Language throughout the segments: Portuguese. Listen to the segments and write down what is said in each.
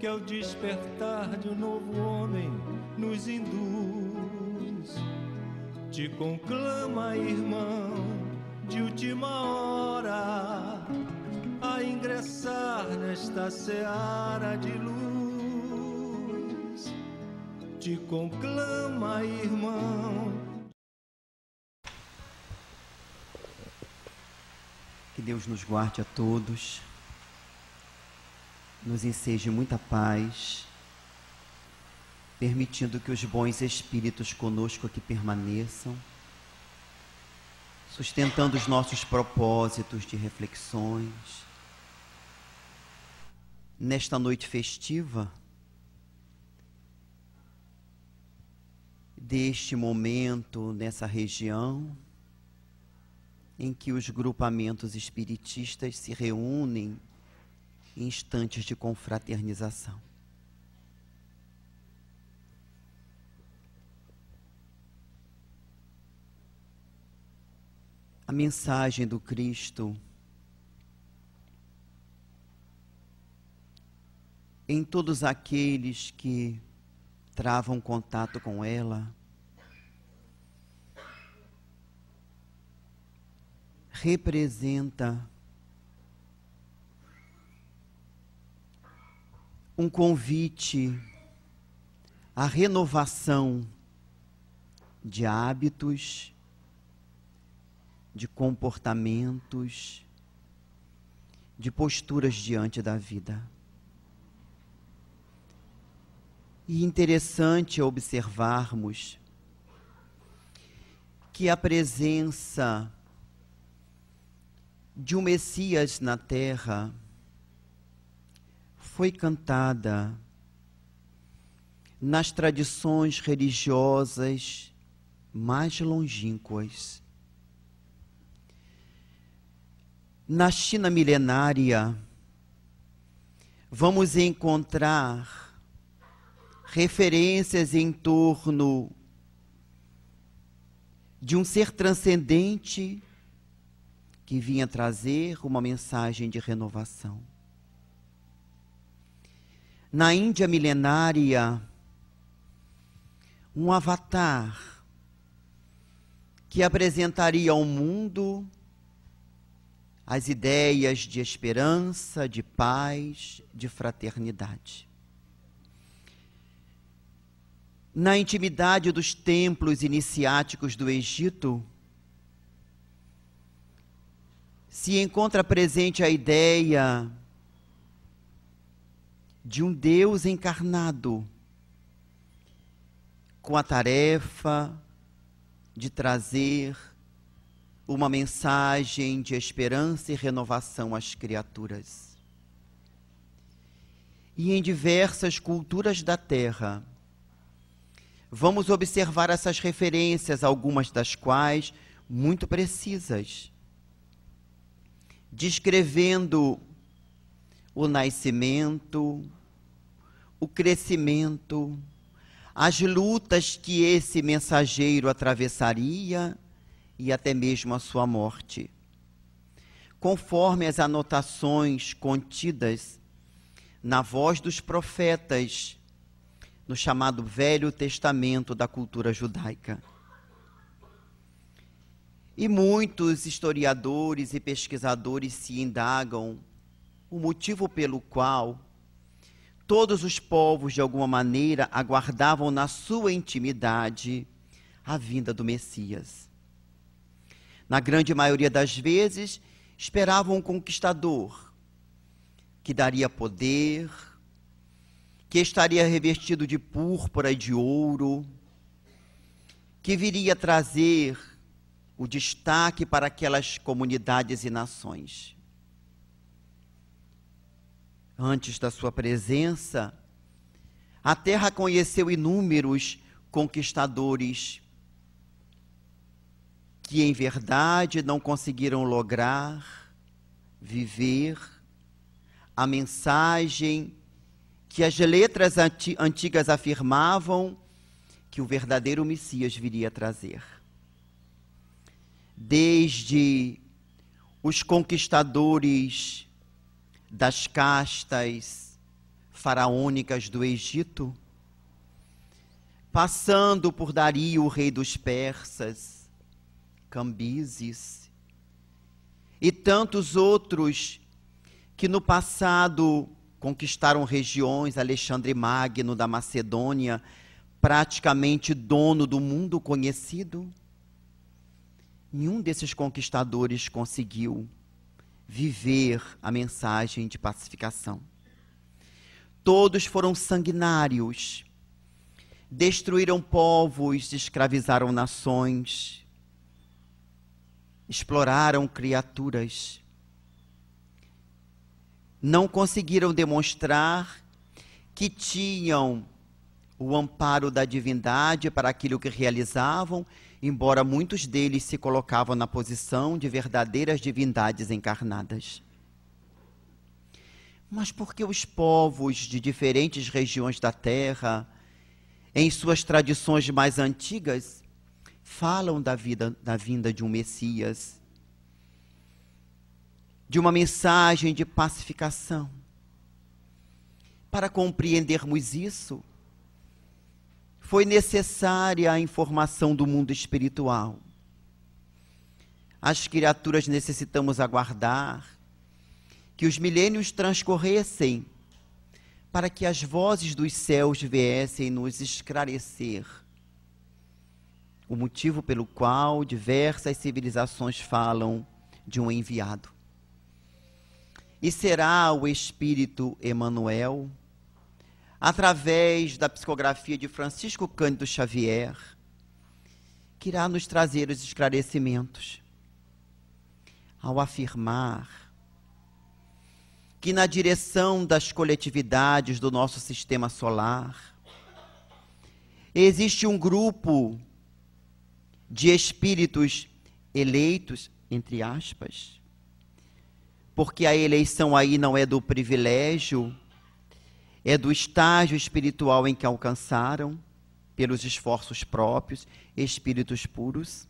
que ao despertar de um novo homem nos induz. Te conclama, irmão, de última hora, a ingressar nesta seara de luz. Te conclama, irmão. Que Deus nos guarde a todos, nos enseje muita paz, permitindo que os bons espíritos conosco aqui permaneçam, sustentando os nossos propósitos de reflexões. Nesta noite festiva, deste momento, nessa região, em que os grupamentos espiritistas se reúnem em instantes de confraternização. A mensagem do Cristo em todos aqueles que travam contato com ela representa um convite à renovação de hábitos, de comportamentos, de posturas diante da vida. E interessante é observarmos que a presença de um Messias na Terra foi cantada nas tradições religiosas mais longínquas. Na China milenária, vamos encontrar referências em torno de um ser transcendente que vinha trazer uma mensagem de renovação. Na Índia milenária, um avatar que apresentaria ao mundo as ideias de esperança, de paz, de fraternidade. Na intimidade dos templos iniciáticos do Egito, se encontra presente a ideia de um Deus encarnado, com a tarefa de trazer uma mensagem de esperança e renovação às criaturas. E em diversas culturas da Terra, vamos observar essas referências, algumas das quais muito precisas, descrevendo o nascimento, o crescimento, as lutas que esse mensageiro atravessaria e até mesmo a sua morte, conforme as anotações contidas na voz dos profetas, no chamado Velho Testamento da cultura judaica. E muitos historiadores e pesquisadores se indagam o motivo pelo qual todos os povos, de alguma maneira, aguardavam na sua intimidade a vinda do Messias. Na grande maioria das vezes, esperavam um conquistador que daria poder, que estaria revestido de púrpura e de ouro, que viria trazer o destaque para aquelas comunidades e nações. Antes da sua presença, a terra conheceu inúmeros conquistadores que, em verdade, não conseguiram lograr, viver a mensagem que as letras antigas afirmavam que o verdadeiro Messias viria trazer. Desde os conquistadores das castas faraônicas do Egito, passando por Dario, o rei dos persas, Cambises, e tantos outros que no passado conquistaram regiões, Alexandre Magno da Macedônia, praticamente dono do mundo conhecido. Nenhum desses conquistadores conseguiu viver a mensagem de pacificação. Todos foram sanguinários, destruíram povos, escravizaram nações, exploraram criaturas. Não conseguiram demonstrar que tinham o amparo da divindade para aquilo que realizavam, embora muitos deles se colocavam na posição de verdadeiras divindades encarnadas. Mas por que os povos de diferentes regiões da Terra, em suas tradições mais antigas, falam da vinda de um Messias, de uma mensagem de pacificação? Para compreendermos isso, foi necessária a informação do mundo espiritual. As criaturas necessitamos aguardar que os milênios transcorressem para que as vozes dos céus viessem nos esclarecer o motivo pelo qual diversas civilizações falam de um enviado. E será o Espírito Emmanuel, através da psicografia de Francisco Cândido Xavier, que irá nos trazer os esclarecimentos, ao afirmar que na direção das coletividades do nosso sistema solar existe um grupo de espíritos eleitos, entre aspas, porque a eleição aí não é do privilégio, é do estágio espiritual em que alcançaram, pelos esforços próprios, espíritos puros,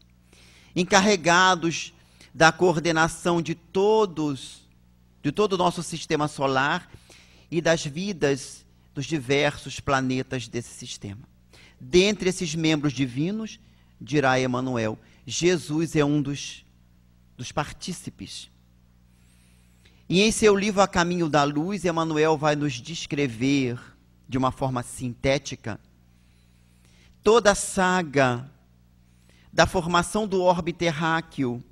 encarregados da coordenação de todo o nosso sistema solar e das vidas dos diversos planetas desse sistema. Dentre esses membros divinos, dirá Emmanuel, Jesus é um dos partícipes. E em seu livro A Caminho da Luz, Emmanuel vai nos descrever, de uma forma sintética, toda a saga da formação do orbe terráqueo,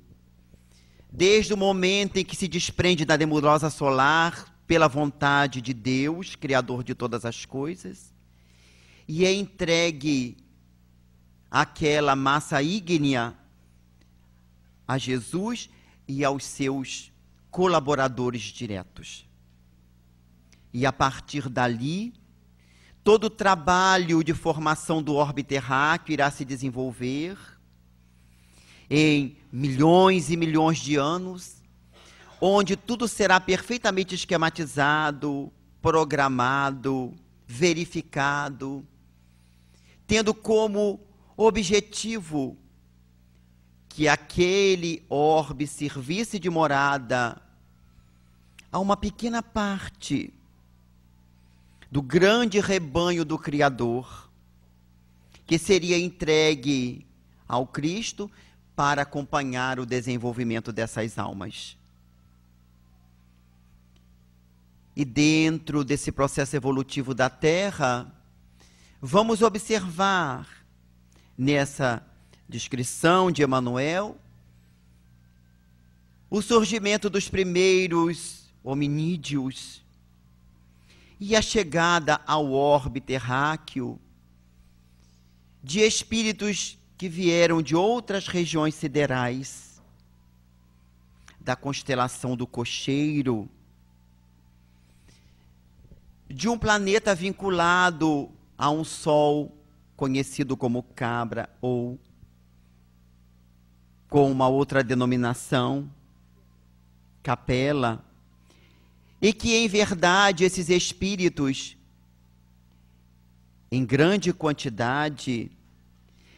desde o momento em que se desprende da nebulosa solar pela vontade de Deus, Criador de todas as coisas, e é entregue àquela massa ígnea a Jesus e aos seus colaboradores diretos. E a partir dali, todo o trabalho de formação do orbe terráqueo irá se desenvolver em milhões e milhões de anos, onde tudo será perfeitamente esquematizado, programado, verificado, tendo como objetivo que aquele orbe servisse de morada a uma pequena parte do grande rebanho do Criador, que seria entregue ao Cristo para acompanhar o desenvolvimento dessas almas. E dentro desse processo evolutivo da Terra, vamos observar nessa descrição de Emmanuel o surgimento dos primeiros hominídeos e a chegada ao orbe terráqueo de espíritos que vieram de outras regiões siderais, da constelação do Cocheiro, de um planeta vinculado a um sol conhecido como Cabra, ou com uma outra denominação, Capela, e que em verdade esses espíritos, em grande quantidade,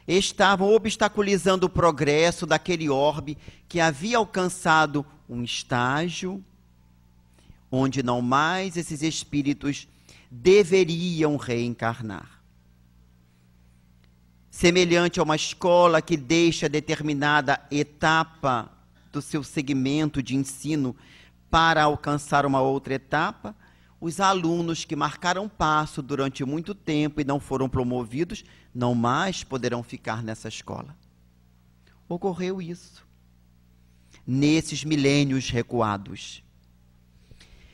estavam obstaculizando o progresso daquele orbe que havia alcançado um estágio onde não mais esses espíritos deveriam reencarnar. Semelhante a uma escola que deixa determinada etapa do seu segmento de ensino para alcançar uma outra etapa, os alunos que marcaram passo durante muito tempo e não foram promovidos, não mais poderão ficar nessa escola. Ocorreu isso nesses milênios recuados.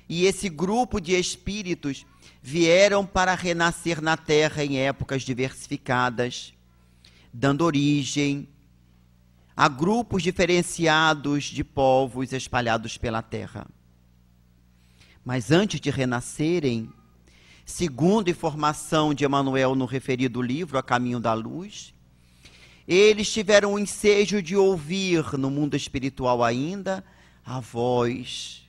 E esse grupo de espíritos vieram para renascer na Terra em épocas diversificadas, dando origem a grupos diferenciados de povos espalhados pela Terra. Mas antes de renascerem, segundo informação de Emmanuel no referido livro, A Caminho da Luz, eles tiveram o ensejo de ouvir, no mundo espiritual ainda, a voz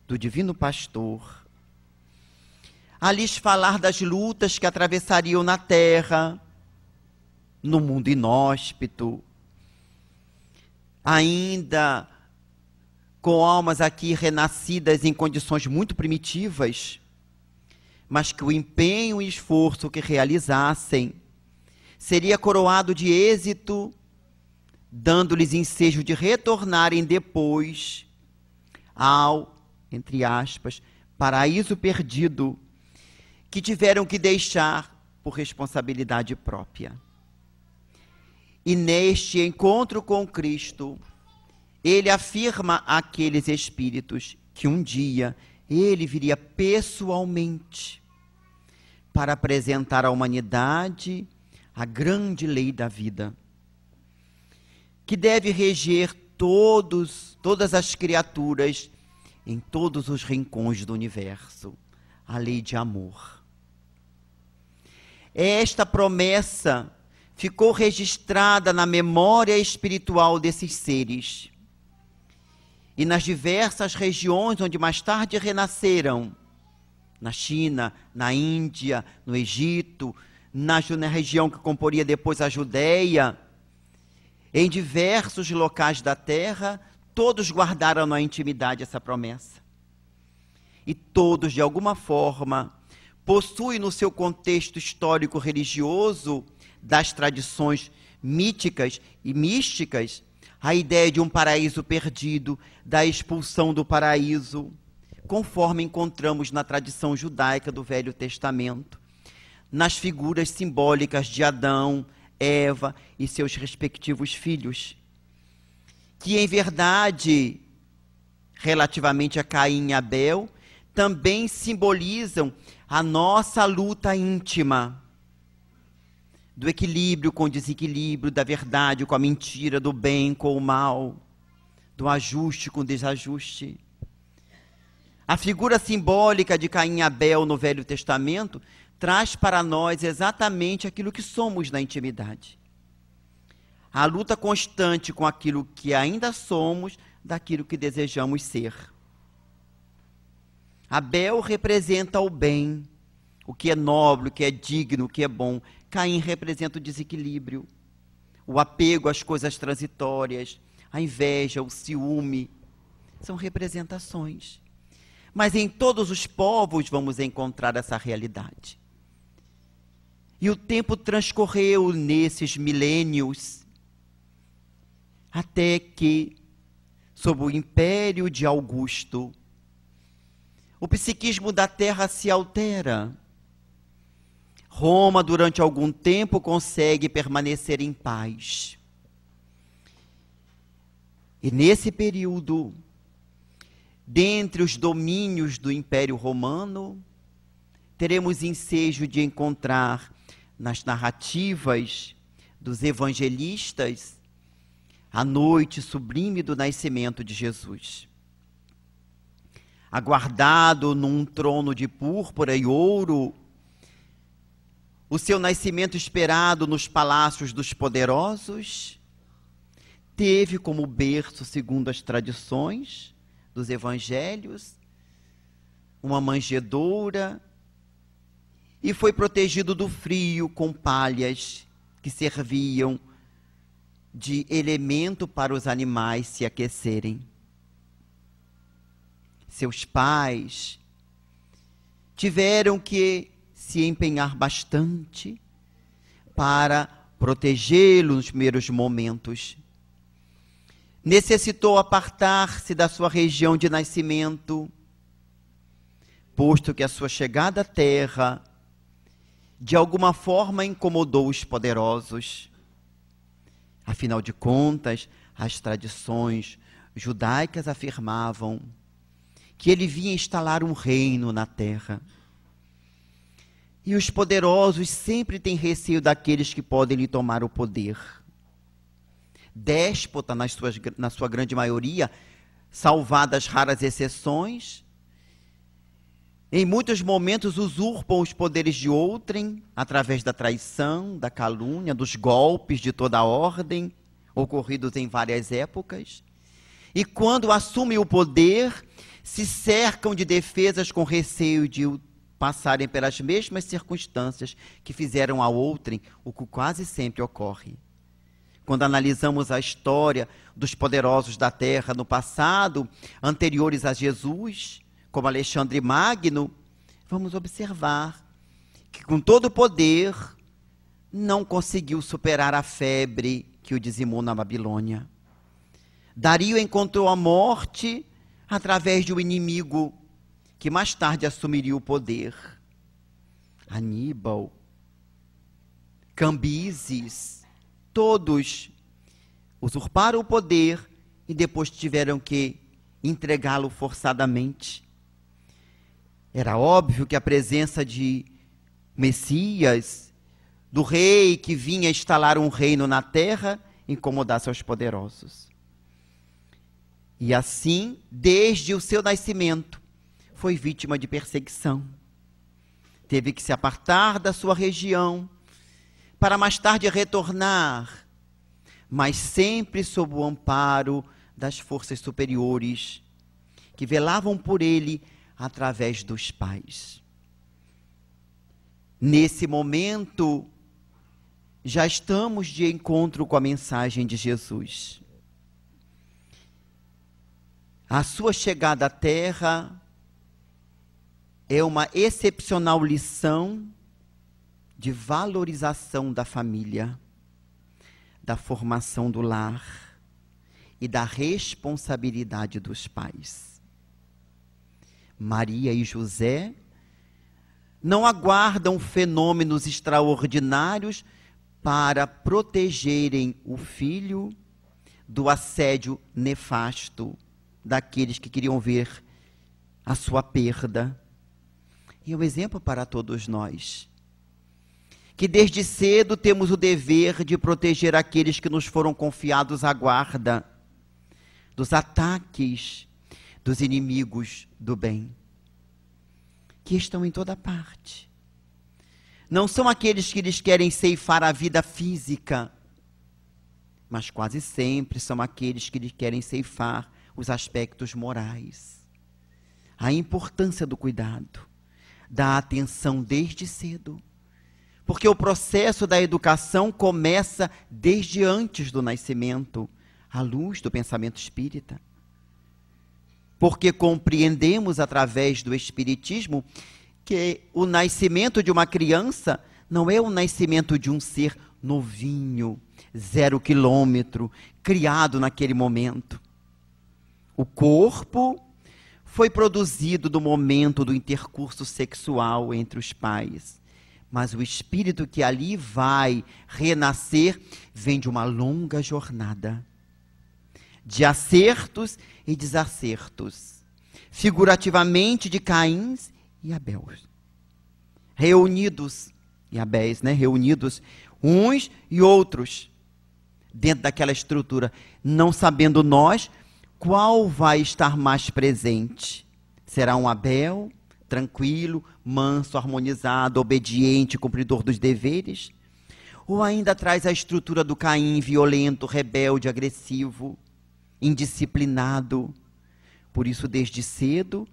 do Divino Pastor, a lhes falar das lutas que atravessariam na Terra, no mundo inóspito, ainda com almas aqui renascidas em condições muito primitivas, mas que o empenho e esforço que realizassem seria coroado de êxito, dando-lhes ensejo de retornarem depois ao, entre aspas, paraíso perdido, que tiveram que deixar por responsabilidade própria. E neste encontro com Cristo, ele afirma àqueles espíritos que um dia ele viria pessoalmente para apresentar à humanidade a grande lei da vida, que deve reger todas as criaturas em todos os rincões do universo, a lei de amor. Esta promessa ficou registrada na memória espiritual desses seres. E nas diversas regiões onde mais tarde renasceram, na China, na Índia, no Egito, na região que comporia depois a Judéia, em diversos locais da terra, todos guardaram na intimidade essa promessa. E todos, de alguma forma, possuem no seu contexto histórico-religioso das tradições míticas e místicas, a ideia de um paraíso perdido, da expulsão do paraíso, conforme encontramos na tradição judaica do Velho Testamento, nas figuras simbólicas de Adão, Eva e seus respectivos filhos, que em verdade, relativamente a Caim e Abel, também simbolizam a nossa luta íntima, do equilíbrio com o desequilíbrio, da verdade com a mentira, do bem com o mal, do ajuste com o desajuste. A figura simbólica de Caim e Abel no Velho Testamento traz para nós exatamente aquilo que somos na intimidade. A luta constante com aquilo que ainda somos, daquilo que desejamos ser. Abel representa o bem, o que é nobre, o que é digno, o que é bom. Caim representa o desequilíbrio, o apego às coisas transitórias, a inveja, o ciúme. São representações. Mas em todos os povos vamos encontrar essa realidade. E o tempo transcorreu nesses milênios, até que, sob o império de Augusto, o psiquismo da Terra se altera. Roma, durante algum tempo, consegue permanecer em paz. E nesse período, dentre os domínios do Império Romano, teremos ensejo de encontrar nas narrativas dos evangelistas a noite sublime do nascimento de Jesus. Aguardado num trono de púrpura e ouro, o seu nascimento esperado nos palácios dos poderosos, teve como berço, segundo as tradições dos evangelhos, uma manjedoura, e foi protegido do frio com palhas que serviam de elemento para os animais se aquecerem. Seus pais, tiveram que se empenhar bastante para protegê-lo nos primeiros momentos. Necessitou apartar-se da sua região de nascimento, posto que a sua chegada à terra de alguma forma incomodou os poderosos. Afinal de contas, as tradições judaicas afirmavam que ele vinha instalar um reino na terra. E os poderosos sempre têm receio daqueles que podem lhe tomar o poder. Déspota, na sua grande maioria, salvadas raras exceções, em muitos momentos usurpam os poderes de outrem, através da traição, da calúnia, dos golpes de toda a ordem, ocorridos em várias épocas. E quando assumem o poder, se cercam de defesas com receio de passarem pelas mesmas circunstâncias que fizeram a outrem, o que quase sempre ocorre. Quando analisamos a história dos poderosos da terra no passado, anteriores a Jesus, como Alexandre Magno, vamos observar que com todo o poder não conseguiu superar a febre que o dizimou na Babilônia. Dario encontrou a morte através de um inimigo que mais tarde assumiria o poder. Aníbal, Cambises, todos usurparam o poder e depois tiveram que entregá-lo forçadamente. Era óbvio que a presença de Messias, do rei que vinha instalar um reino na terra, incomodasse aos poderosos. E assim, desde o seu nascimento, foi vítima de perseguição. Teve que se apartar da sua região, para mais tarde retornar, mas sempre sob o amparo das forças superiores, que velavam por ele através dos pais. Nesse momento, já estamos de encontro com a mensagem de Jesus. A sua chegada à terra é uma excepcional lição de valorização da família, da formação do lar e da responsabilidade dos pais. Maria e José não aguardam fenômenos extraordinários para protegerem o filho do assédio nefasto daqueles que queriam ver a sua perda. E é um exemplo para todos nós, que desde cedo temos o dever de proteger aqueles que nos foram confiados à guarda dos ataques dos inimigos do bem, que estão em toda parte. Não são aqueles que lhes querem ceifar a vida física, mas quase sempre são aqueles que lhes querem ceifar os aspectos morais. A importância do cuidado, da atenção desde cedo, porque o processo da educação começa desde antes do nascimento, à luz do pensamento espírita. Porque compreendemos através do espiritismo que o nascimento de uma criança não é o nascimento de um ser novinho, 0 quilômetro, criado naquele momento. O corpo foi produzido no momento do intercurso sexual entre os pais, mas o espírito que ali vai renascer vem de uma longa jornada de acertos e desacertos, figurativamente de Caíns e Abel, reunidos, e Abéis, né? Reunidos uns e outros dentro daquela estrutura, não sabendo nós qual vai estar mais presente. Será um Abel tranquilo, manso, harmonizado, obediente, cumpridor dos deveres? Ou ainda traz a estrutura do Caim, violento, rebelde, agressivo, indisciplinado? Por isso, desde cedo,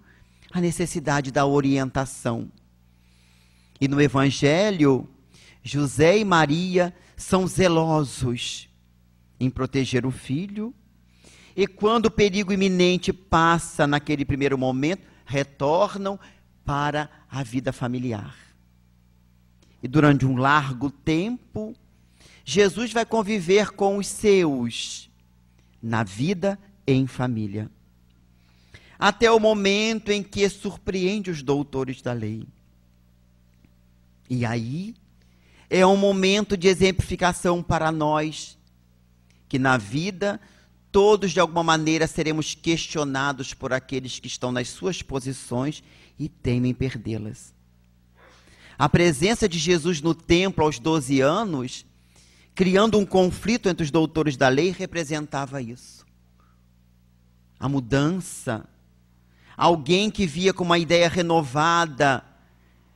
a necessidade da orientação. E no Evangelho, José e Maria são zelosos em proteger o filho, e quando o perigo iminente passa naquele primeiro momento, retornam para a vida familiar. E durante um largo tempo, Jesus vai conviver com os seus na vida e em família. Até o momento em que surpreende os doutores da lei. E aí é um momento de exemplificação para nós, que na vida todos de alguma maneira seremos questionados por aqueles que estão nas suas posições e temem perdê-las. A presença de Jesus no templo aos 12 anos, criando um conflito entre os doutores da lei, representava isso. A mudança. Alguém que via com uma ideia renovada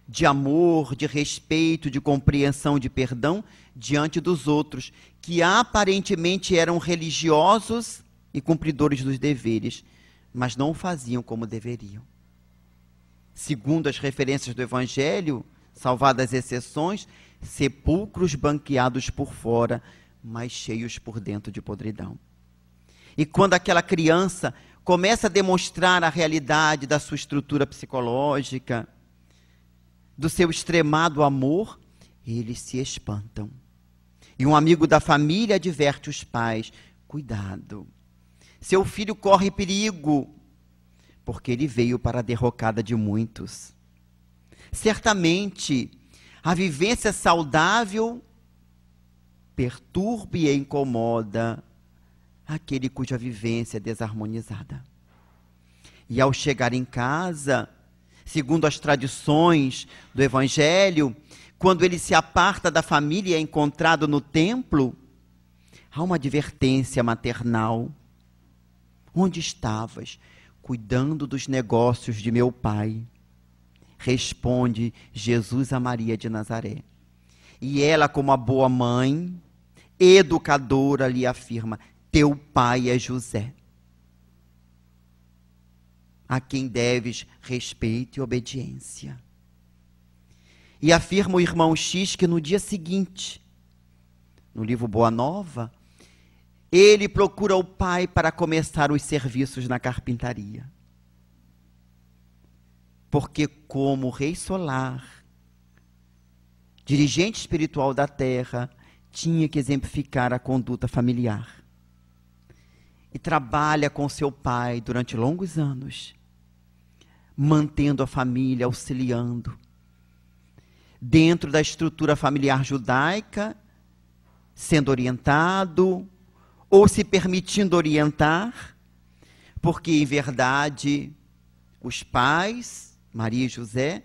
de amor, de respeito, de compreensão, de perdão, diante dos outros, que aparentemente eram religiosos e cumpridores dos deveres, mas não o faziam como deveriam. Segundo as referências do Evangelho, salvadas as exceções, sepulcros banqueados por fora, mas cheios por dentro de podridão. E quando aquela criança começa a demonstrar a realidade da sua estrutura psicológica, do seu extremado amor, eles se espantam. E um amigo da família adverte os pais: cuidado, seu filho corre perigo, porque ele veio para a derrocada de muitos. Certamente, a vivência saudável perturba e incomoda aquele cuja vivência é desarmonizada. E ao chegar em casa, segundo as tradições do Evangelho, quando ele se aparta da família e é encontrado no templo, há uma advertência maternal. Onde estavas? Cuidando dos negócios de meu pai. Responde Jesus a Maria de Nazaré. E ela, como a boa mãe, educadora, lhe afirma: teu pai é José, a quem deves respeito e obediência. E afirma o irmão X que no dia seguinte, no livro Boa Nova, ele procura o pai para começar os serviços na carpintaria. Porque como rei solar, dirigente espiritual da terra, tinha que exemplificar a conduta familiar. E trabalha com seu pai durante longos anos, mantendo a família, auxiliando. Dentro da estrutura familiar judaica, sendo orientado, ou se permitindo orientar, porque em verdade os pais, Maria e José,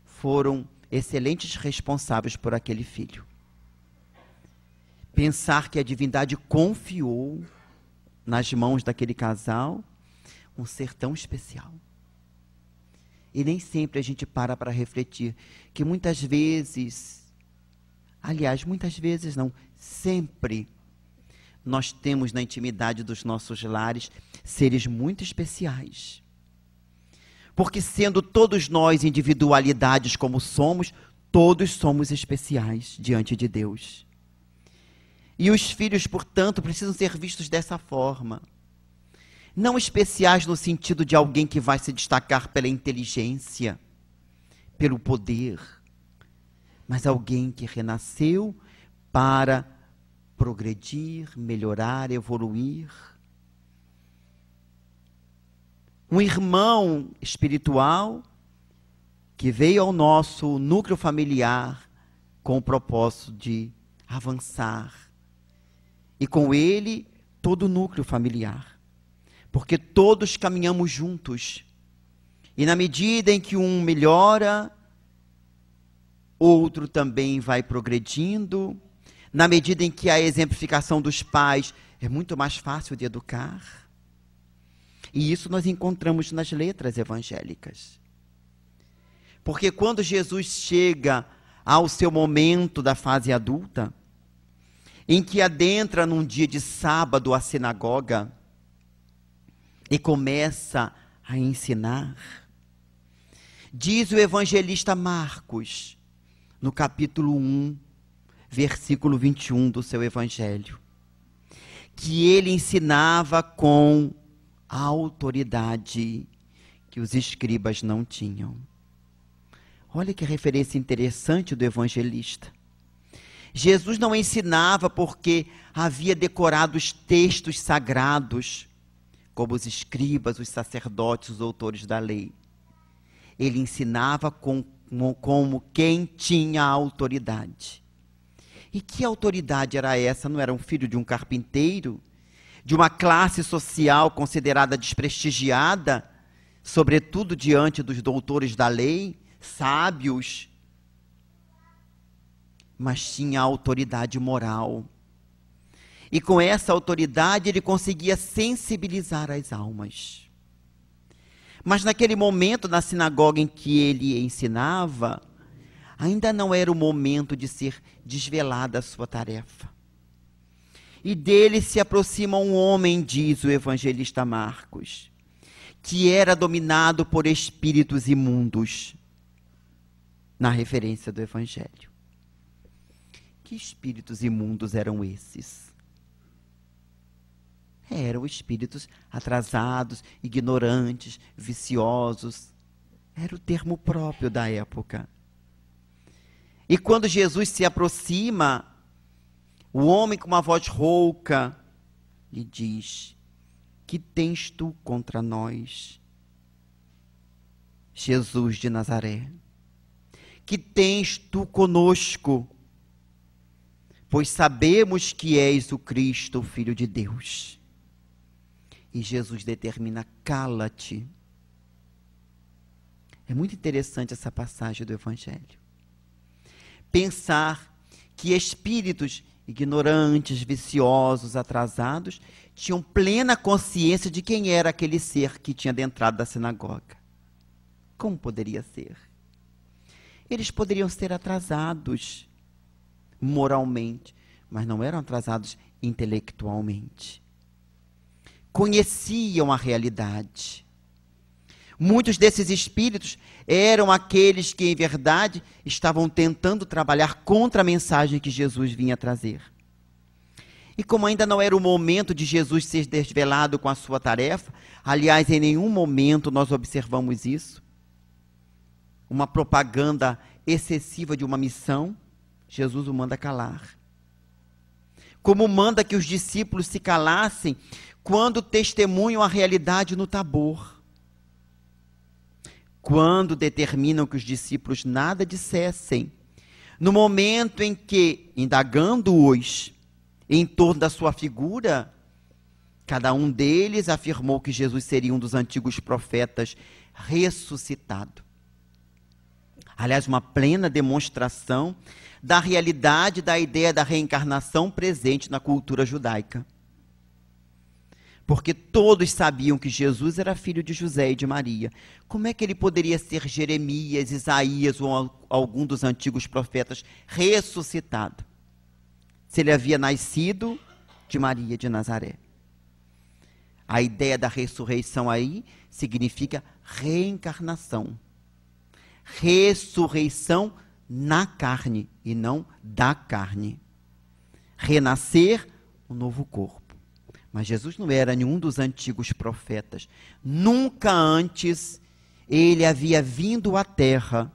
foram excelentes responsáveis por aquele filho. Pensar que a divindade confiou nas mãos daquele casal um ser tão especial. E nem sempre a gente para refletir que muitas vezes, aliás, muitas vezes não, sempre nós temos na intimidade dos nossos lares seres muito especiais. Porque sendo todos nós individualidades como somos, todos somos especiais diante de Deus. E os filhos, portanto, precisam ser vistos dessa forma. Não especiais no sentido de alguém que vai se destacar pela inteligência, pelo poder, mas alguém que renasceu para progredir, melhorar, evoluir. Um irmão espiritual que veio ao nosso núcleo familiar com o propósito de avançar. E com ele, todo o núcleo familiar. Porque todos caminhamos juntos. E na medida em que um melhora, outro também vai progredindo. Na medida em que a exemplificação dos pais é muito mais fácil de educar. E isso nós encontramos nas letras evangélicas. Porque quando Jesus chega ao seu momento da fase adulta, em que adentra num dia de sábado a sinagoga e começa a ensinar, diz o evangelista Marcos, no capítulo 1, versículo 21 do seu evangelho, que ele ensinava com a autoridade que os escribas não tinham. Olha que referência interessante do evangelista. Jesus não ensinava porque havia decorado os textos sagrados, como os escribas, os sacerdotes, os autores da lei. Ele ensinava como quem tinha autoridade. E que autoridade era essa? Não era um filho de um carpinteiro? De uma classe social considerada desprestigiada, sobretudo diante dos doutores da lei, sábios, mas tinha autoridade moral. E com essa autoridade ele conseguia sensibilizar as almas. Mas naquele momento, na sinagoga em que ele ensinava, ainda não era o momento de ser desvelada a sua tarefa. E dele se aproxima um homem, diz o evangelista Marcos, que era dominado por espíritos imundos, na referência do evangelho. Que espíritos imundos eram esses? Eram espíritos atrasados, ignorantes, viciosos. Era o termo próprio da época. E quando Jesus se aproxima, o homem com uma voz rouca lhe diz: que tens tu contra nós, Jesus de Nazaré? Que tens tu conosco? Pois sabemos que és o Cristo, o Filho de Deus. E Jesus determina: cala-te. É muito interessante essa passagem do Evangelho. Pensar que espíritos ignorantes, viciosos, atrasados, tinham plena consciência de quem era aquele ser que tinha adentrado da sinagoga. Como poderia ser? Eles poderiam ser atrasados moralmente, mas não eram atrasados intelectualmente. Conheciam a realidade. Muitos desses espíritos eram aqueles que, em verdade, estavam tentando trabalhar contra a mensagem que Jesus vinha trazer. E como ainda não era o momento de Jesus ser desvelado com a sua tarefa, aliás, em nenhum momento nós observamos isso, uma propaganda excessiva de uma missão, Jesus o manda calar. Como manda que os discípulos se calassem quando testemunham a realidade no Tabor. Quando determinam que os discípulos nada dissessem, no momento em que, indagando-os em torno da sua figura, cada um deles afirmou que Jesus seria um dos antigos profetas ressuscitado. Aliás, uma plena demonstração da realidade da ideia da reencarnação presente na cultura judaica. Porque todos sabiam que Jesus era filho de José e de Maria. Como é que ele poderia ser Jeremias, Isaías ou algum dos antigos profetas ressuscitado, se ele havia nascido de Maria de Nazaré? A ideia da ressurreição aí significa reencarnação. Ressurreição na carne e não da carne. Renascer um novo corpo. Mas Jesus não era nenhum dos antigos profetas. Nunca antes ele havia vindo à terra.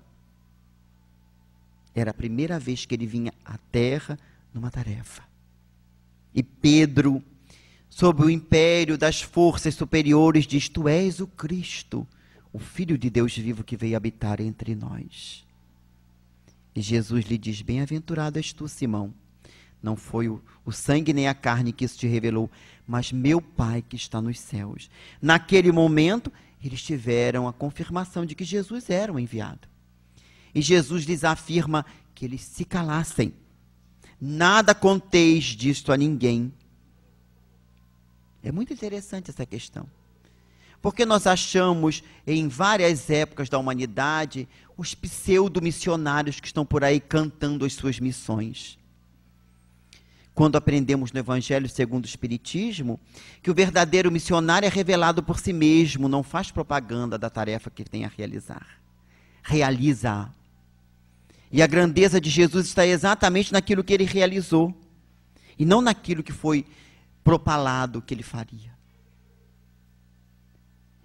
Era a primeira vez que ele vinha à terra numa tarefa. E Pedro, sob o império das forças superiores, diz: tu és o Cristo, o Filho de Deus vivo que veio habitar entre nós. E Jesus lhe diz: bem-aventurado és tu, Simão. Não foi o sangue nem a carne que isso te revelou, mas meu Pai que está nos céus. Naquele momento, eles tiveram a confirmação de que Jesus era o enviado. E Jesus lhes afirma que eles se calassem. Nada conteis disto a ninguém. É muito interessante essa questão. Porque nós achamos, em várias épocas da humanidade, os pseudo-missionários que estão por aí cantando as suas missões. Quando aprendemos no Evangelho segundo o Espiritismo, que o verdadeiro missionário é revelado por si mesmo, não faz propaganda da tarefa que tem a realizar. Realiza-a. E a grandeza de Jesus está exatamente naquilo que ele realizou, e não naquilo que foi propalado que ele faria.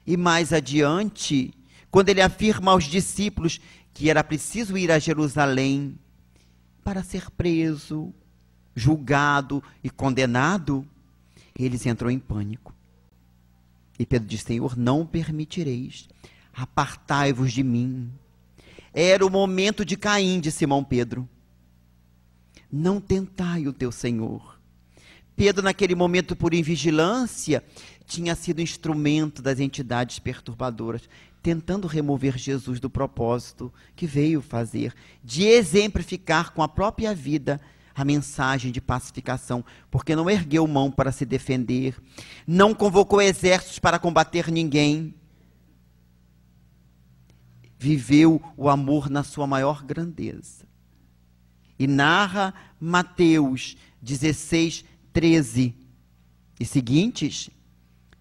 E mais adiante, quando ele afirma aos discípulos que era preciso ir a Jerusalém para ser preso, julgado e condenado, eles entram em pânico. E Pedro diz: Senhor, não permitireis, apartai-vos de mim. Era o momento de Caim, de Simão Pedro. Não tentai o teu Senhor. Pedro, naquele momento, por invigilância, tinha sido instrumento das entidades perturbadoras, tentando remover Jesus do propósito que veio fazer, de exemplificar com a própria vida a mensagem de pacificação, porque não ergueu mão para se defender, não convocou exércitos para combater ninguém, viveu o amor na sua maior grandeza. E narra Mateus 16, 13 e seguintes,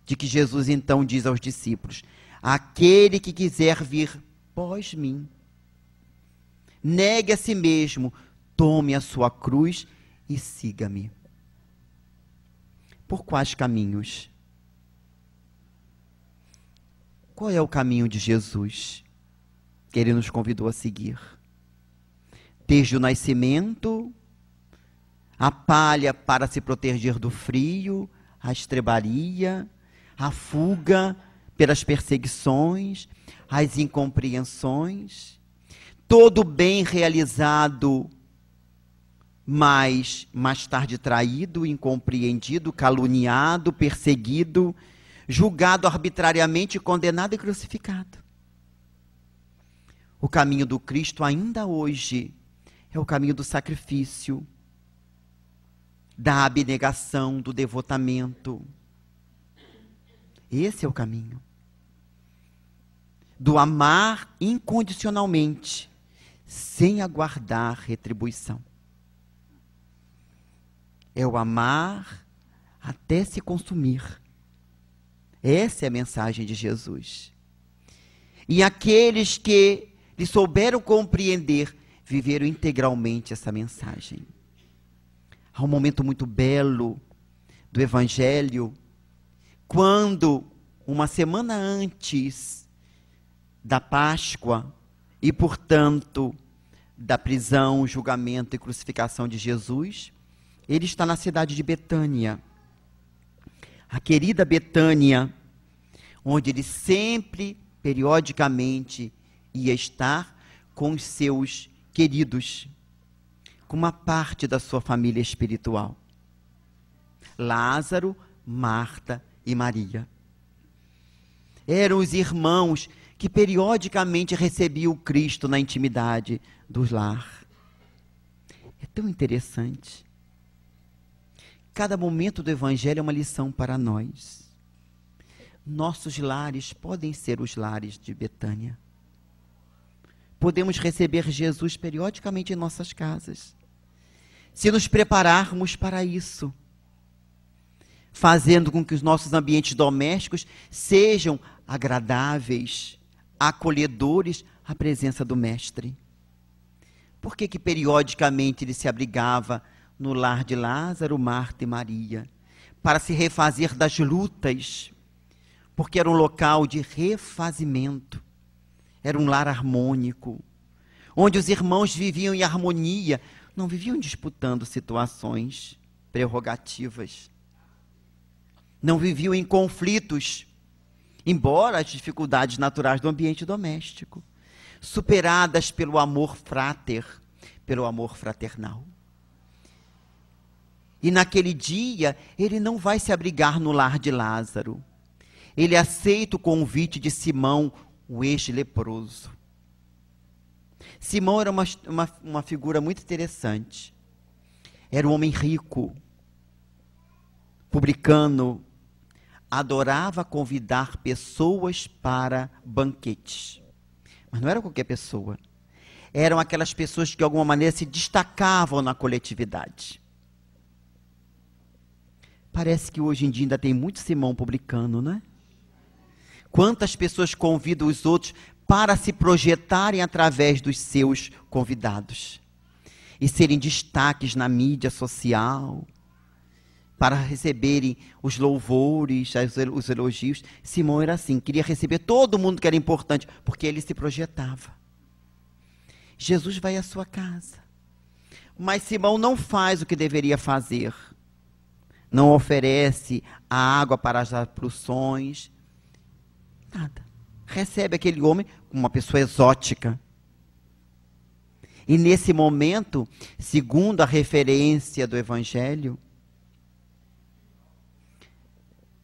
de que Jesus então diz aos discípulos: aquele que quiser vir após mim, negue a si mesmo, tome a sua cruz e siga-me. Por quais caminhos? Qual é o caminho de Jesus que ele nos convidou a seguir? Desde o nascimento, a palha para se proteger do frio, a estrebaria, a fuga pelas perseguições, as incompreensões, todo bem realizado, mas mais tarde traído, incompreendido, caluniado, perseguido, julgado arbitrariamente, condenado e crucificado. O caminho do Cristo ainda hoje é o caminho do sacrifício, da abnegação, do devotamento. Esse é o caminho. Do amar incondicionalmente, sem aguardar retribuição. É o amar até se consumir. Essa é a mensagem de Jesus. E aqueles que lhe souberam compreender, viveram integralmente essa mensagem. Há um momento muito belo do Evangelho, quando, uma semana antes da Páscoa, e portanto, da prisão, julgamento e crucificação de Jesus, ele está na cidade de Betânia. A querida Betânia, onde ele sempre, periodicamente, ia estar com os seus queridos, com uma parte da sua família espiritual. Lázaro, Marta e Maria. Eram os irmãos que periodicamente recebiam o Cristo na intimidade do lar. É tão interessante. Cada momento do Evangelho é uma lição para nós. Nossos lares podem ser os lares de Betânia. Podemos receber Jesus periodicamente em nossas casas, se nos prepararmos para isso, fazendo com que os nossos ambientes domésticos sejam agradáveis, acolhedores à presença do Mestre. Por que periodicamente ele se abrigava no lar de Lázaro, Marta e Maria? Para se refazer das lutas, porque era um local de refazimento, era um lar harmônico, onde os irmãos viviam em harmonia, não viviam disputando situações prerrogativas, não viviam em conflitos, embora as dificuldades naturais do ambiente doméstico, superadas pelo amor frater, pelo amor fraternal. E naquele dia, ele não vai se abrigar no lar de Lázaro. Ele aceita o convite de Simão, o ex-leproso. Simão era uma figura muito interessante. Era um homem rico, publicano, adorava convidar pessoas para banquetes. Mas não era qualquer pessoa. Eram aquelas pessoas que de alguma maneira se destacavam na coletividade. Parece que hoje em dia ainda tem muito Simão publicano, não é? Quantas pessoas convidam os outros para se projetarem através dos seus convidados e serem destaques na mídia social, para receberem os louvores, os elogios. Simão era assim, queria receber todo mundo que era importante, porque ele se projetava. Jesus vai à sua casa, mas Simão não faz o que deveria fazer. Não oferece a água para as porções, nada. Recebe aquele homem como uma pessoa exótica. E nesse momento, segundo a referência do Evangelho,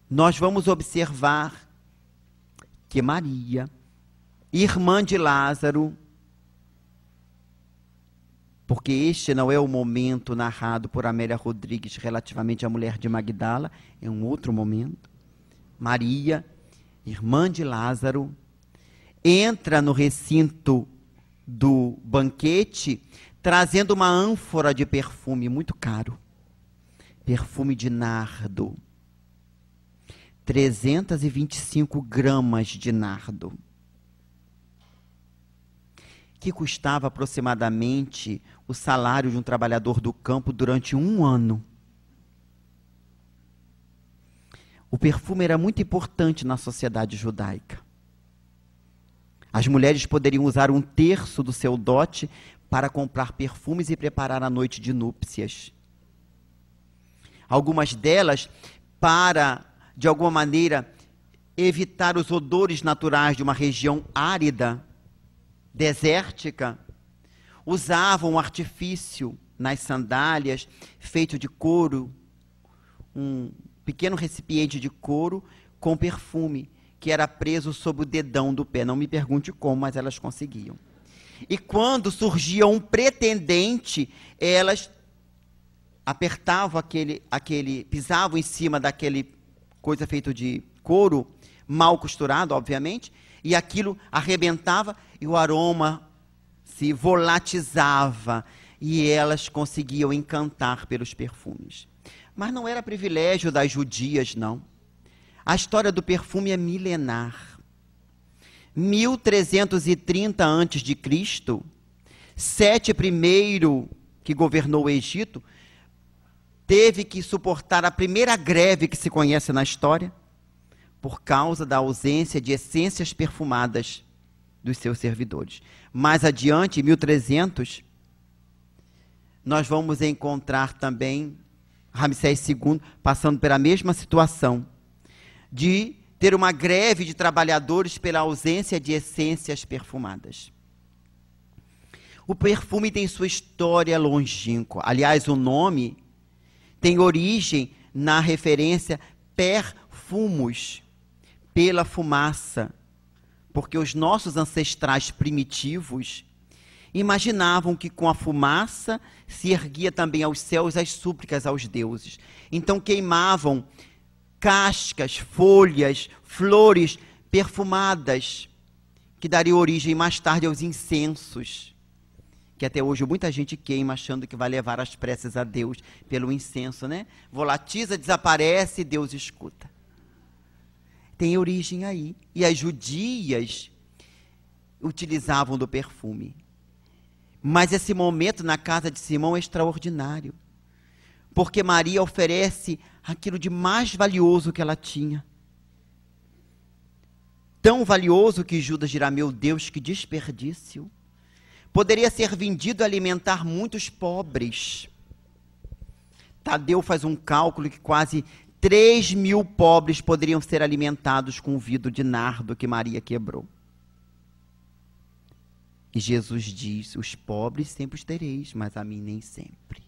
nós vamos observar que Maria, irmã de Lázaro, porque este não é o momento narrado por Amélia Rodrigues relativamente à mulher de Magdala, é um outro momento. Maria, irmã de Lázaro, entra no recinto do banquete, trazendo uma ânfora de perfume muito caro, perfume de nardo, 325 gramas de nardo, que custava aproximadamente o salário de um trabalhador do campo durante um ano. O perfume era muito importante na sociedade judaica. As mulheres poderiam usar 1/3 do seu dote para comprar perfumes e preparar a noite de núpcias. Algumas delas, para, de alguma maneira, evitar os odores naturais de uma região árida, desértica, usavam um artifício nas sandálias, feito de couro, um pequeno recipiente de couro com perfume, que era preso sob o dedão do pé. Não me pergunte como, mas elas conseguiam. E quando surgia um pretendente, elas apertavam pisavam em cima daquele coisa feita de couro, mal costurado, obviamente, e aquilo arrebentava e o aroma se volatizava e elas conseguiam encantar pelos perfumes. Mas não era privilégio das judias, não. A história do perfume é milenar. 1330 a.C., Sete I, que governou o Egito, teve que suportar a primeira greve que se conhece na história, por causa da ausência de essências perfumadas dos seus servidores. Mais adiante, em 1300, nós vamos encontrar também Ramsés II passando pela mesma situação, de ter uma greve de trabalhadores pela ausência de essências perfumadas. O perfume tem sua história longínqua. Aliás, o nome tem origem na referência perfumus, pela fumaça, porque os nossos ancestrais primitivos imaginavam que com a fumaça se erguia também aos céus as súplicas aos deuses. Então queimavam cascas, folhas, flores perfumadas, que dariam origem mais tarde aos incensos, que até hoje muita gente queima achando que vai levar as preces a Deus pelo incenso, né? Volatiza, desaparece e Deus escuta. Tem origem aí. E as judias utilizavam do perfume. Mas esse momento na casa de Simão é extraordinário, porque Maria oferece aquilo de mais valioso que ela tinha. Tão valioso que Judas dirá: meu Deus, que desperdício. Poderia ser vendido e alimentar muitos pobres. Tadeu faz um cálculo que quase 3.000 pobres poderiam ser alimentados com o vidro de nardo que Maria quebrou. E Jesus diz: os pobres sempre os tereis, mas a mim nem sempre.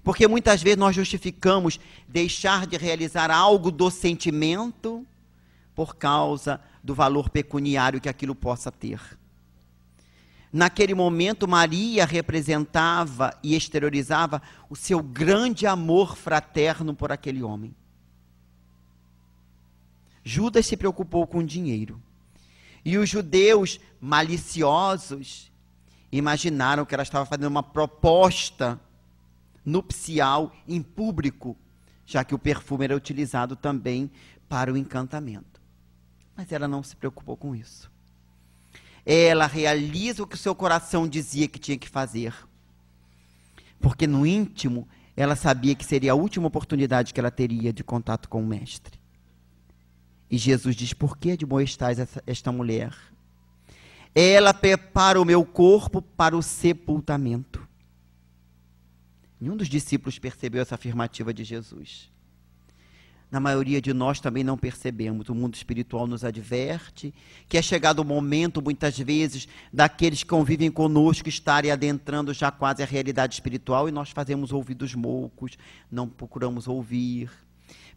Porque muitas vezes nós justificamos deixar de realizar algo do sentimento por causa do valor pecuniário que aquilo possa ter. Naquele momento, Maria representava e exteriorizava o seu grande amor fraterno por aquele homem. Judas se preocupou com dinheiro. E os judeus maliciosos imaginaram que ela estava fazendo uma proposta nupcial em público, já que o perfume era utilizado também para o encantamento. Mas ela não se preocupou com isso. Ela realiza o que o seu coração dizia que tinha que fazer. Porque no íntimo, ela sabia que seria a última oportunidade que ela teria de contato com o Mestre. E Jesus diz: por que admoestais esta mulher? Ela prepara o meu corpo para o sepultamento. Nenhum dos discípulos percebeu essa afirmativa de Jesus. Na maioria de nós também não percebemos. O mundo espiritual nos adverte que é chegado o momento, muitas vezes, daqueles que convivem conosco estarem adentrando já quase a realidade espiritual, e nós fazemos ouvidos moucos, não procuramos ouvir.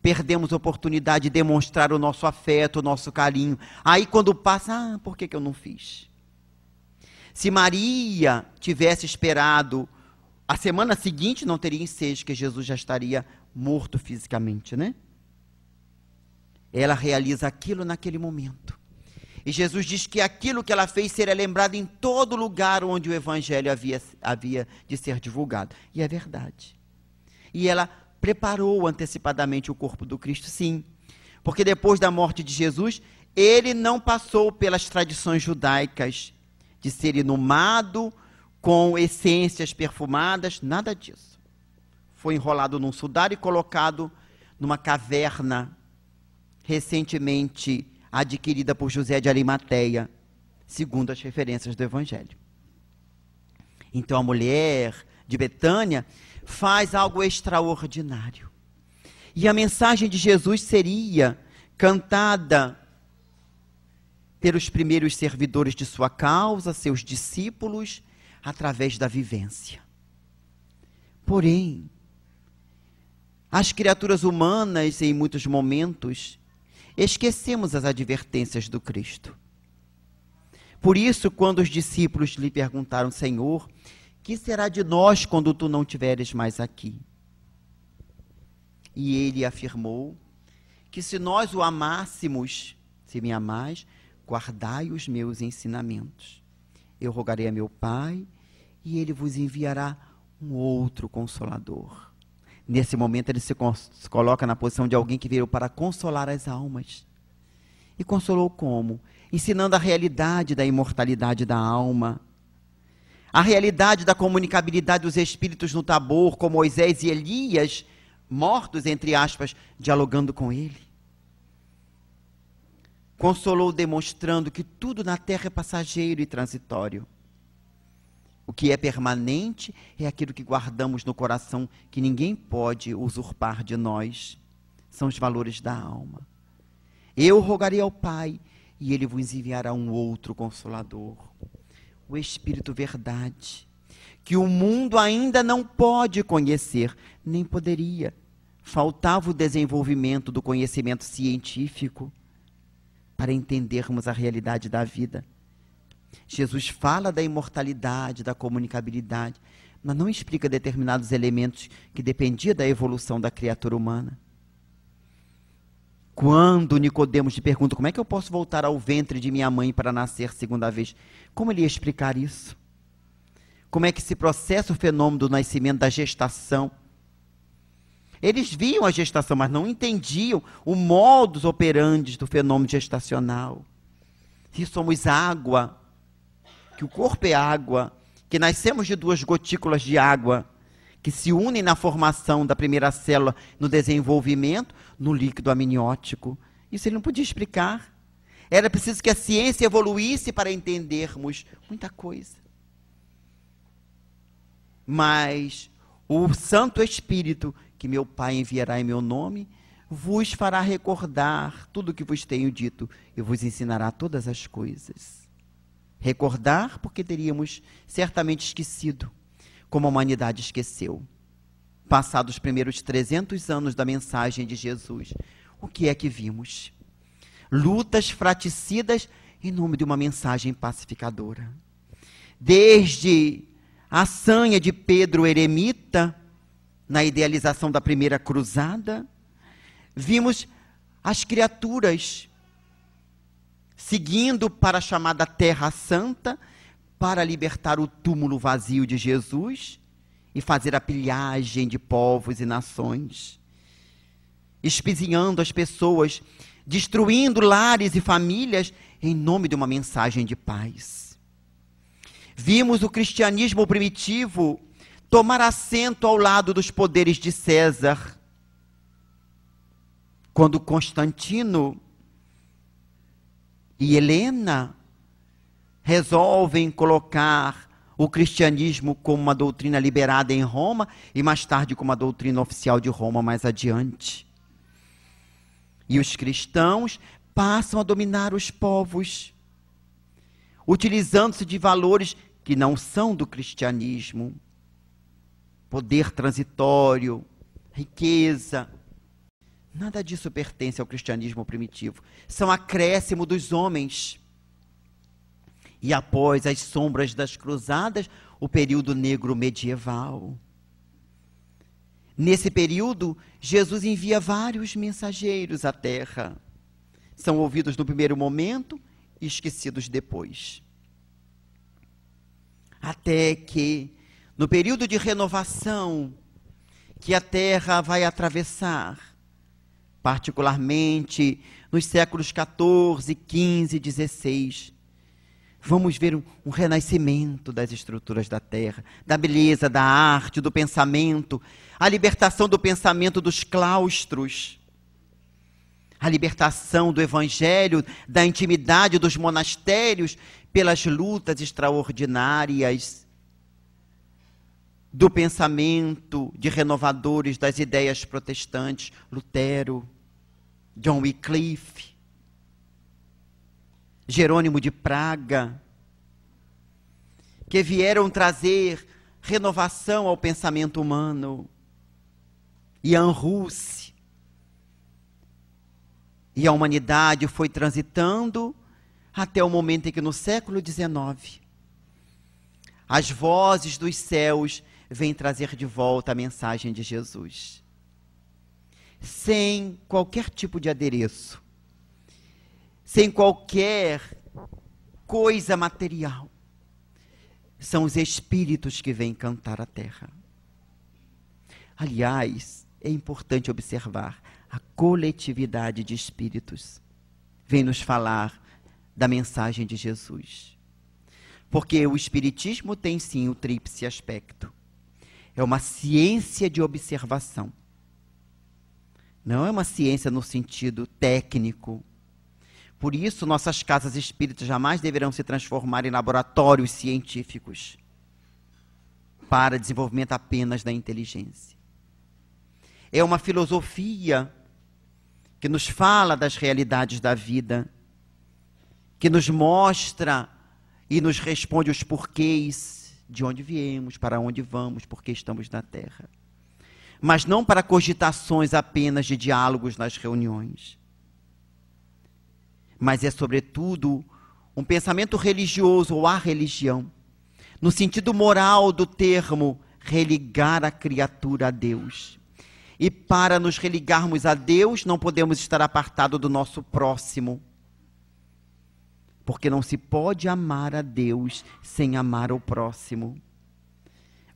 Perdemos a oportunidade de demonstrar o nosso afeto, o nosso carinho. Aí quando passa, por que eu não fiz? Se Maria tivesse esperado a semana seguinte, não teria ensejo, que Jesus já estaria morto fisicamente, né? Ela realiza aquilo naquele momento. E Jesus diz que aquilo que ela fez seria lembrado em todo lugar onde o Evangelho havia de ser divulgado. E é verdade. E ela preparou antecipadamente o corpo do Cristo, sim. Porque depois da morte de Jesus, ele não passou pelas tradições judaicas de ser inumado com essências perfumadas, nada disso. Foi enrolado num sudário e colocado numa caverna recentemente adquirida por José de Arimateia, segundo as referências do Evangelho. Então a mulher de Betânia faz algo extraordinário. E a mensagem de Jesus seria cantada pelos primeiros servidores de sua causa, seus discípulos, através da vivência. Porém, as criaturas humanas, em muitos momentos, esquecemos as advertências do Cristo. Por isso, quando os discípulos lhe perguntaram: Senhor, que será de nós quando tu não estiveres mais aqui? E ele afirmou que se nós o amássemos, se me amais, guardai os meus ensinamentos. Eu rogarei a meu Pai e ele vos enviará um outro Consolador. Nesse momento ele se coloca na posição de alguém que veio para consolar as almas. E consolou como? Ensinando a realidade da imortalidade da alma, a realidade da comunicabilidade dos espíritos no Tabor, com Moisés e Elias, mortos, entre aspas, dialogando com ele. Consolou demonstrando que tudo na terra é passageiro e transitório. O que é permanente é aquilo que guardamos no coração, que ninguém pode usurpar de nós. São os valores da alma. Eu rogarei ao Pai, e ele vos enviará um outro Consolador, o Espírito Verdade, que o mundo ainda não pode conhecer, nem poderia. Faltava o desenvolvimento do conhecimento científico para entendermos a realidade da vida. Jesus fala da imortalidade, da comunicabilidade, mas não explica determinados elementos que dependiam da evolução da criatura humana. Quando Nicodemos te pergunta: como é que eu posso voltar ao ventre de minha mãe para nascer segunda vez? Como ele ia explicar isso? Como é que se processa o fenômeno do nascimento, da gestação? Eles viam a gestação, mas não entendiam o modus operandi do fenômeno gestacional. Se somos água, que o corpo é água, que nascemos de duas gotículas de água, que se unem na formação da primeira célula, no desenvolvimento, no líquido amniótico. Isso ele não podia explicar. Era preciso que a ciência evoluísse para entendermos muita coisa. Mas o Santo Espírito, que meu Pai enviará em meu nome, vos fará recordar tudo o que vos tenho dito e vos ensinará todas as coisas. Recordar, porque teríamos certamente esquecido, como a humanidade esqueceu. Passados os primeiros 300 anos da mensagem de Jesus, o que é que vimos? Lutas fraticidas em nome de uma mensagem pacificadora. Desde a sanha de Pedro Eremita, na idealização da primeira cruzada, vimos as criaturas seguindo para a chamada Terra Santa, para libertar o túmulo vazio de Jesus e fazer a pilhagem de povos e nações, espizinhando as pessoas, destruindo lares e famílias em nome de uma mensagem de paz. Vimos o cristianismo primitivo tomar assento ao lado dos poderes de César. Quando Constantino e Helena resolvem colocar o cristianismo como uma doutrina liberada em Roma e mais tarde como uma doutrina oficial de Roma mais adiante. E os cristãos passam a dominar os povos, utilizando-se de valores que não são do cristianismo. Poder transitório, riqueza. Nada disso pertence ao cristianismo primitivo. São acréscimo dos homens. E após as sombras das cruzadas, o período negro medieval. Nesse período, Jesus envia vários mensageiros à terra. São ouvidos no primeiro momento e esquecidos depois. Até que, no período de renovação que a terra vai atravessar, particularmente nos séculos XIV, XV e XVI, vamos ver um renascimento das estruturas da terra, da beleza, da arte, do pensamento, a libertação do pensamento dos claustros, a libertação do evangelho, da intimidade dos monastérios pelas lutas extraordinárias do pensamento de renovadores das ideias protestantes, Lutero, John Wycliffe, Jerônimo de Praga, que vieram trazer renovação ao pensamento humano, Ian Hus. E a humanidade foi transitando até o momento em que, no século XIX, as vozes dos céus vêm trazer de volta a mensagem de Jesus. Sem qualquer tipo de adereço, sem qualquer coisa material. São os espíritos que vêm cantar a terra. Aliás, é importante observar a coletividade de espíritos. Vem nos falar da mensagem de Jesus. Porque o espiritismo tem sim o tríplice aspecto. É uma ciência de observação. Não é uma ciência no sentido técnico. Por isso, nossas casas espíritas jamais deverão se transformar em laboratórios científicos para desenvolvimento apenas da inteligência. É uma filosofia que nos fala das realidades da vida, que nos mostra e nos responde os porquês de onde viemos, para onde vamos, por que estamos na Terra. Mas não para cogitações apenas de diálogos nas reuniões. Mas é, sobretudo, um pensamento religioso ou a religião, no sentido moral do termo, religar a criatura a Deus. E para nos religarmos a Deus, não podemos estar apartados do nosso próximo. Porque não se pode amar a Deus sem amar o próximo.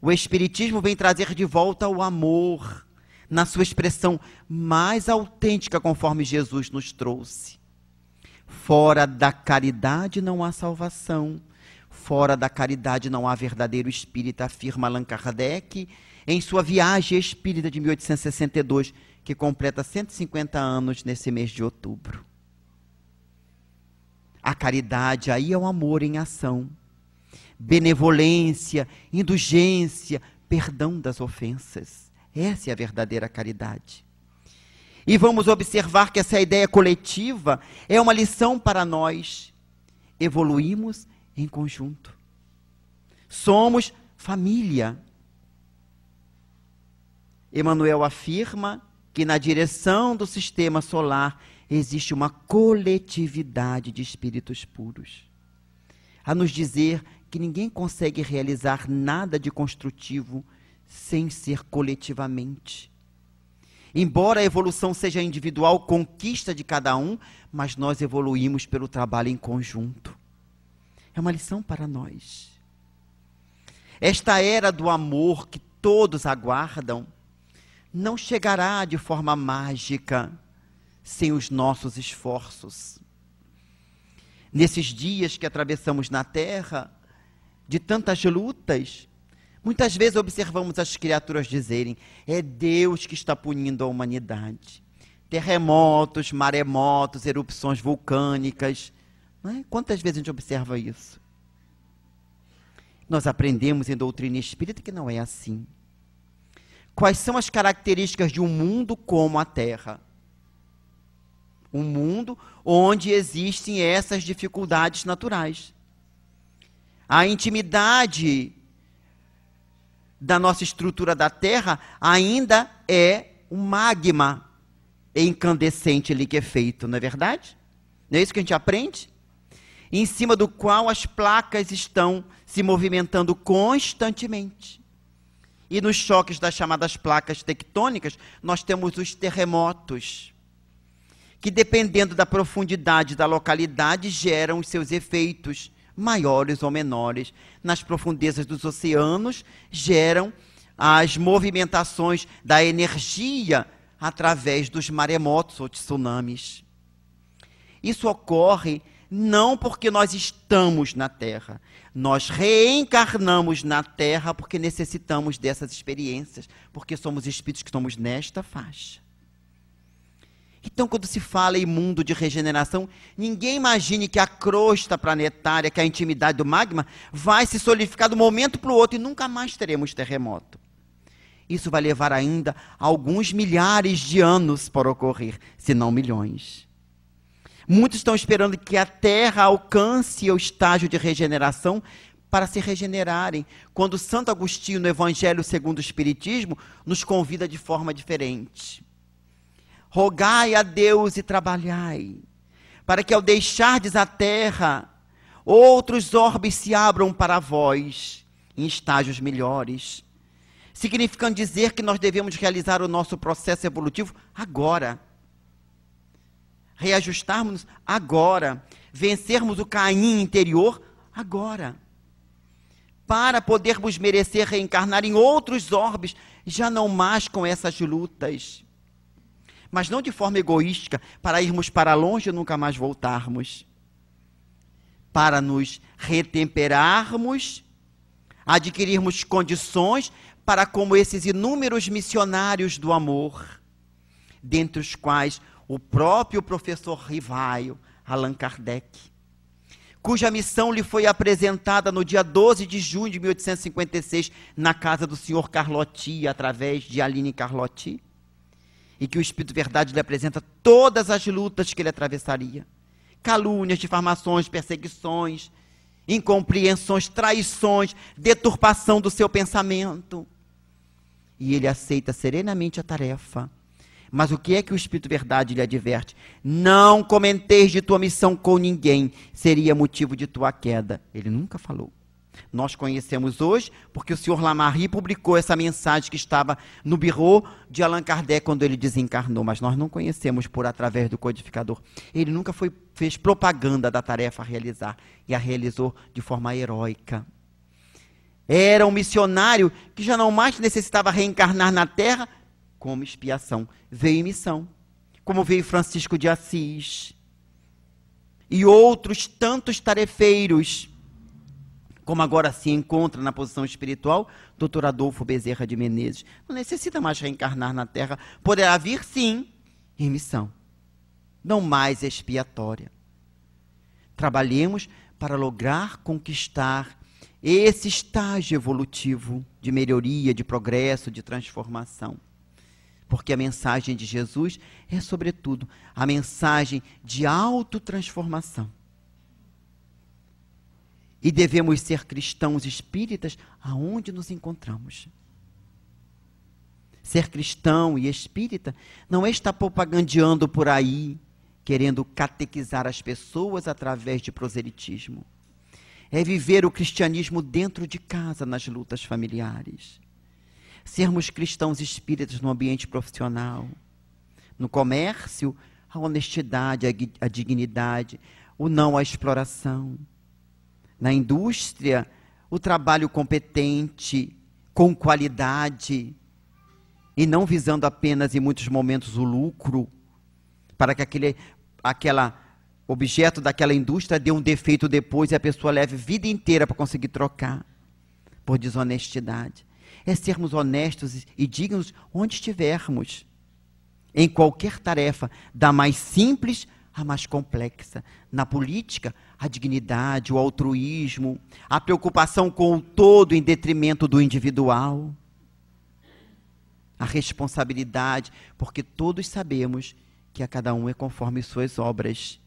O Espiritismo vem trazer de volta o amor, na sua expressão mais autêntica, conforme Jesus nos trouxe. Fora da caridade não há salvação. Fora da caridade não há verdadeiro espírita, afirma Allan Kardec, em sua Viagem Espírita de 1862, que completa 150 anos nesse mês de outubro. A caridade aí é o amor em ação. Benevolência, indulgência, perdão das ofensas. Essa é a verdadeira caridade. E vamos observar que essa ideia coletiva é uma lição para nós. Evoluímos em conjunto. Somos família. Emmanuel afirma que na direção do sistema solar existe uma coletividade de espíritos puros. A nos dizer que ninguém consegue realizar nada de construtivo sem ser coletivamente. Embora a evolução seja individual, conquista de cada um, mas nós evoluímos pelo trabalho em conjunto. É uma lição para nós. Esta era do amor que todos aguardam não chegará de forma mágica sem os nossos esforços. Nesses dias que atravessamos na Terra, de tantas lutas, Muitas vezes observamos as criaturas dizerem: é Deus que está punindo a humanidade. Terremotos, maremotos, erupções vulcânicas. Não é? Quantas vezes a gente observa isso? Nós aprendemos em doutrina espírita que não é assim. Quais são as características de um mundo como a Terra? Um mundo onde existem essas dificuldades naturais. A intimidade da nossa estrutura da Terra ainda é um magma incandescente liquefeito, não é verdade? Não é isso que a gente aprende? Em cima do qual as placas estão se movimentando constantemente. E nos choques das chamadas placas tectônicas, nós temos os terremotos, que dependendo da profundidade da localidade, geram os seus efeitos maiores ou menores. Nas profundezas dos oceanos, geram as movimentações da energia através dos maremotos ou tsunamis. Isso ocorre não porque nós estamos na Terra. Nós reencarnamos na Terra porque necessitamos dessas experiências, porque somos espíritos que estamos nesta faixa. Então, quando se fala em mundo de regeneração, ninguém imagine que a crosta planetária, que a intimidade do magma, vai se solidificar de um momento para o outro e nunca mais teremos terremoto. Isso vai levar ainda alguns milhares de anos para ocorrer, se não milhões. Muitos estão esperando que a Terra alcance o estágio de regeneração para se regenerarem, quando Santo Agostinho, no Evangelho segundo o Espiritismo, nos convida de forma diferente. Rogai a Deus e trabalhai, para que ao deixardes a terra, outros orbes se abram para vós, em estágios melhores. Significando dizer que nós devemos realizar o nosso processo evolutivo agora. Reajustarmos agora. Vencermos o Caim interior agora. Para podermos merecer reencarnar em outros orbes, já não mais com essas lutas. Mas não de forma egoística, para irmos para longe e nunca mais voltarmos. Para nos retemperarmos, adquirirmos condições para como esses inúmeros missionários do amor, dentre os quais o próprio professor Rivaio, Allan Kardec, cuja missão lhe foi apresentada no dia 12 de junho de 1856, na casa do senhor Carlotti, através de Aline Carlotti, e que o Espírito Verdade lhe apresenta todas as lutas que ele atravessaria. Calúnias, difamações, perseguições, incompreensões, traições, deturpação do seu pensamento. E ele aceita serenamente a tarefa. Mas o que é que o Espírito Verdade lhe adverte? Não comenteis de tua missão com ninguém, seria motivo de tua queda. Ele nunca falou. Nós conhecemos hoje porque o senhor Lamarri publicou essa mensagem que estava no birô de Allan Kardec quando ele desencarnou, mas nós não conhecemos por através do codificador. Ele nunca fez propaganda da tarefa a realizar e a realizou de forma heróica. Era um missionário que já não mais necessitava reencarnar na Terra como expiação. Veio em missão, como veio Francisco de Assis e outros tantos tarefeiros, como agora se encontra na posição espiritual, Dr. Adolfo Bezerra de Menezes. Não necessita mais reencarnar na Terra. Poderá vir, sim, em missão. Não mais expiatória. Trabalhemos para lograr conquistar esse estágio evolutivo de melhoria, de progresso, de transformação. Porque a mensagem de Jesus é, sobretudo, a mensagem de autotransformação. E devemos ser cristãos espíritas aonde nos encontramos. Ser cristão e espírita não é estar propagandeando por aí, querendo catequizar as pessoas através de proselitismo. É viver o cristianismo dentro de casa, nas lutas familiares. Sermos cristãos espíritas no ambiente profissional. No comércio, a honestidade, a dignidade, o não à exploração. Na indústria, o trabalho competente, com qualidade, e não visando apenas, em muitos momentos, o lucro, para que aquele objeto daquela indústria dê um defeito depois e a pessoa leve a vida inteira para conseguir trocar. por desonestidade. É sermos honestos e dignos onde estivermos. Em qualquer tarefa, da mais simples à mais complexa. Na política, a dignidade, o altruísmo, a preocupação com o todo em detrimento do individual. A responsabilidade, porque todos sabemos que a cada um é conforme suas obras.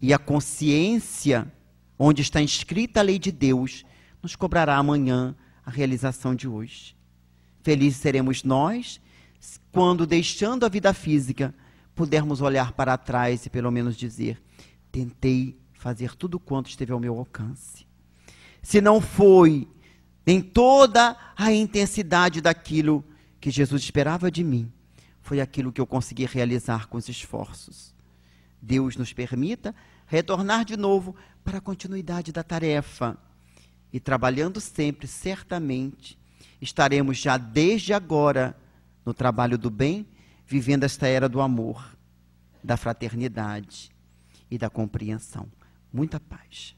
E a consciência, onde está inscrita a lei de Deus, nos cobrará amanhã a realização de hoje. Felizes seremos nós, quando, deixando a vida física, pudermos olhar para trás e pelo menos dizer: tentei fazer tudo quanto esteve ao meu alcance. Se não foi em toda a intensidade daquilo que Jesus esperava de mim, foi aquilo que eu consegui realizar com os esforços. Deus nos permita retornar de novo para a continuidade da tarefa. E trabalhando sempre, certamente, estaremos já desde agora no trabalho do bem, vivendo esta era do amor, da fraternidade e da compreensão. Muita paz.